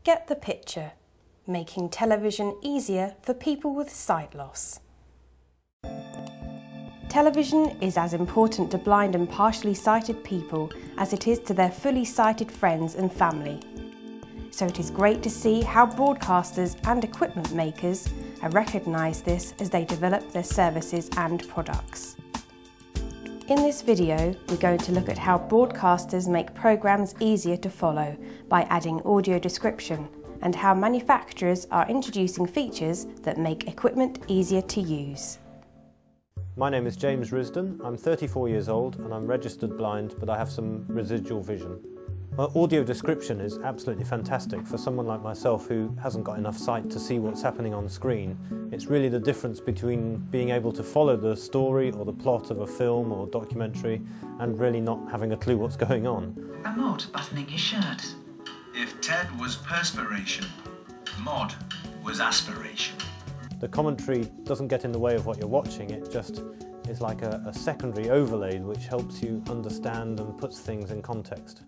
Get the picture, making television easier for people with sight loss. Television is as important to blind and partially sighted people as it is to their fully sighted friends and family. So it is great to see how broadcasters and equipment makers have recognised this as they develop their services and products. In this video, we're going to look at how broadcasters make programmes easier to follow by adding audio description, and how manufacturers are introducing features that make equipment easier to use. My name is James Risdon. I'm 34 years old and I'm registered blind, but I have some residual vision. Audio description is absolutely fantastic for someone like myself who hasn't got enough sight to see what's happening on screen. It's really the difference between being able to follow the story or the plot of a film or documentary and really not having a clue what's going on. A mod buttoning his shirt. If Ted was perspiration, Mod was aspiration. The commentary doesn't get in the way of what you're watching, it just is like a secondary overlay which helps you understand and puts things in context.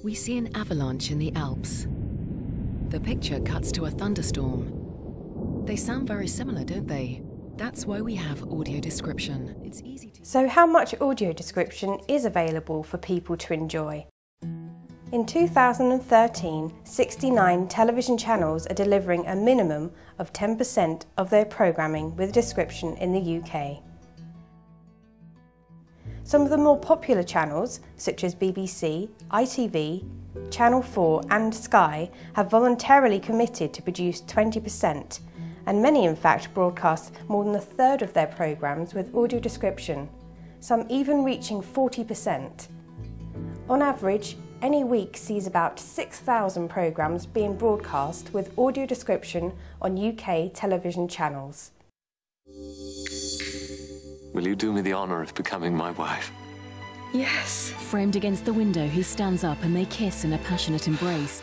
We see an avalanche in the Alps. The picture cuts to a thunderstorm. They sound very similar, don't they? That's why we have audio description. It's easy to... So how much audio description is available for people to enjoy? In 2013, 69 television channels are delivering a minimum of 10% of their programming with description in the UK. Some of the more popular channels, such as BBC, ITV, Channel 4 and Sky, have voluntarily committed to produce 20%, and many in fact broadcast more than a third of their programmes with audio description, some even reaching 40%. On average, any week sees about 6,000 programmes being broadcast with audio description on UK television channels. Will you do me the honour of becoming my wife? Yes. Framed against the window, he stands up and they kiss in a passionate embrace.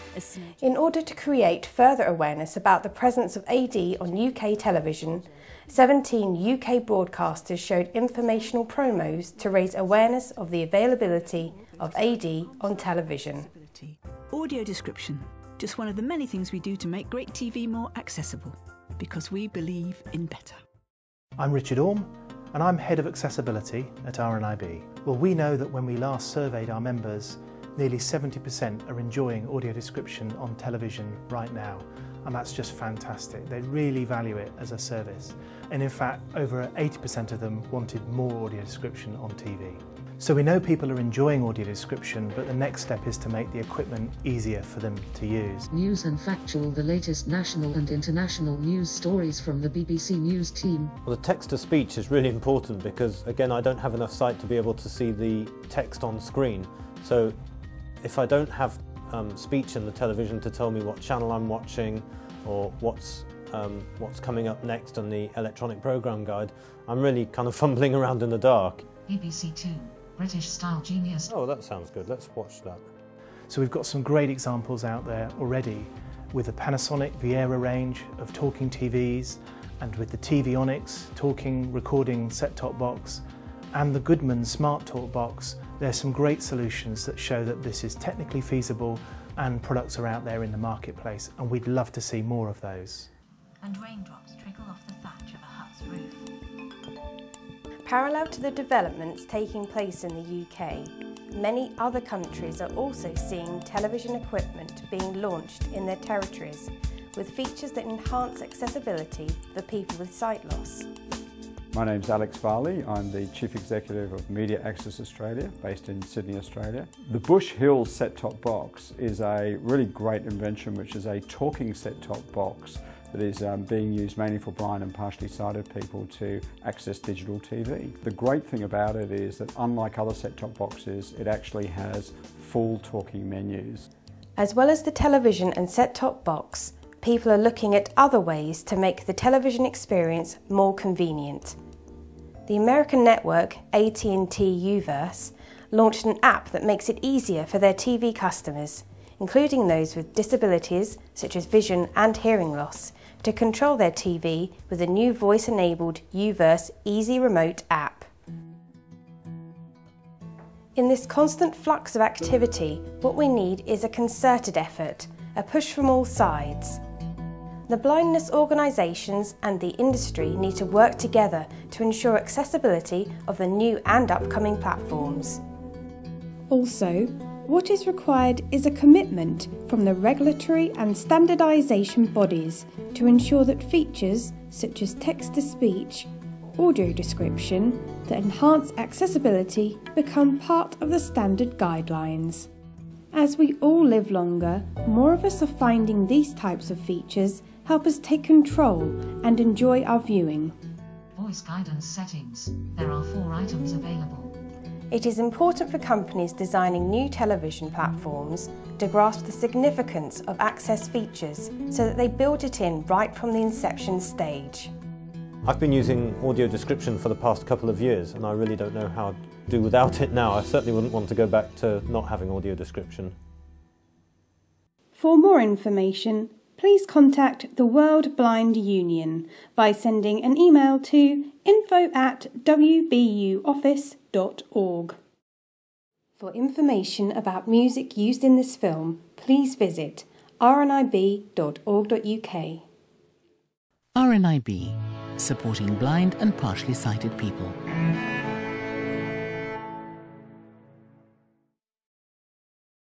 In order to create further awareness about the presence of AD on UK television, 17 UK broadcasters showed informational promos to raise awareness of the availability of AD on television. Audio description, just one of the many things we do to make great TV more accessible, because we believe in better. I'm Richard Orme, and I'm Head of Accessibility at RNIB. Well, we know that when we last surveyed our members, nearly 70% are enjoying audio description on television right now, and that's just fantastic. They really value it as a service. And in fact, over 80% of them wanted more audio description on TV. So we know people are enjoying audio description, but the next step is to make the equipment easier for them to use. News and factual, the latest national and international news stories from the BBC News team. Well, the text-to-speech is really important because, again, I don't have enough sight to be able to see the text on screen. So if I don't have speech in the television to tell me what channel I'm watching or what's coming up next on the electronic programme guide, I'm really kind of fumbling around in the dark. BBC Two. British Style Genius. Oh, that sounds good. Let's watch that. So we've got some great examples out there already with the Panasonic Viera range of talking TVs, and with the TV Onyx talking, recording set-top box, and the Goodman Smart Talk box. There's some great solutions that show that this is technically feasible and products are out there in the marketplace, and we'd love to see more of those. And raindrops trickle off the thatch of a hut's roof. Parallel to the developments taking place in the UK, many other countries are also seeing television equipment being launched in their territories with features that enhance accessibility for people with sight loss. My name's Alex Varley. I'm the Chief Executive of Media Access Australia, based in Sydney, Australia. The Bush Hill set-top box is a really great invention, which is a talking set-top box that is being used mainly for blind and partially sighted people to access digital TV. The great thing about it is that unlike other set-top boxes, it actually has full talking menus. As well as the television and set-top box, people are looking at other ways to make the television experience more convenient. The American network AT&T Uverse launched an app that makes it easier for their TV customers, including those with disabilities such as vision and hearing loss, to control their TV with a new voice-enabled Uverse Easy Remote app. In this constant flux of activity, what we need is a concerted effort, a push from all sides. The blindness organisations and the industry need to work together to ensure accessibility of the new and upcoming platforms. Also, what is required is a commitment from the regulatory and standardisation bodies to ensure that features such as text-to-speech, audio description that enhance accessibility become part of the standard guidelines. As we all live longer, more of us are finding these types of features help us take control and enjoy our viewing. Voice guidance settings. There are 4 items available. It is important for companies designing new television platforms to grasp the significance of access features so that they build it in right from the inception stage. I've been using audio description for the past couple of years and I really don't know how to do without it now. I certainly wouldn't want to go back to not having audio description. For more information, please contact the World Blind Union by sending an email to info@wbuoffice.org. For information about music used in this film, please visit rnib.org.uk. RNIB, supporting blind and partially sighted people.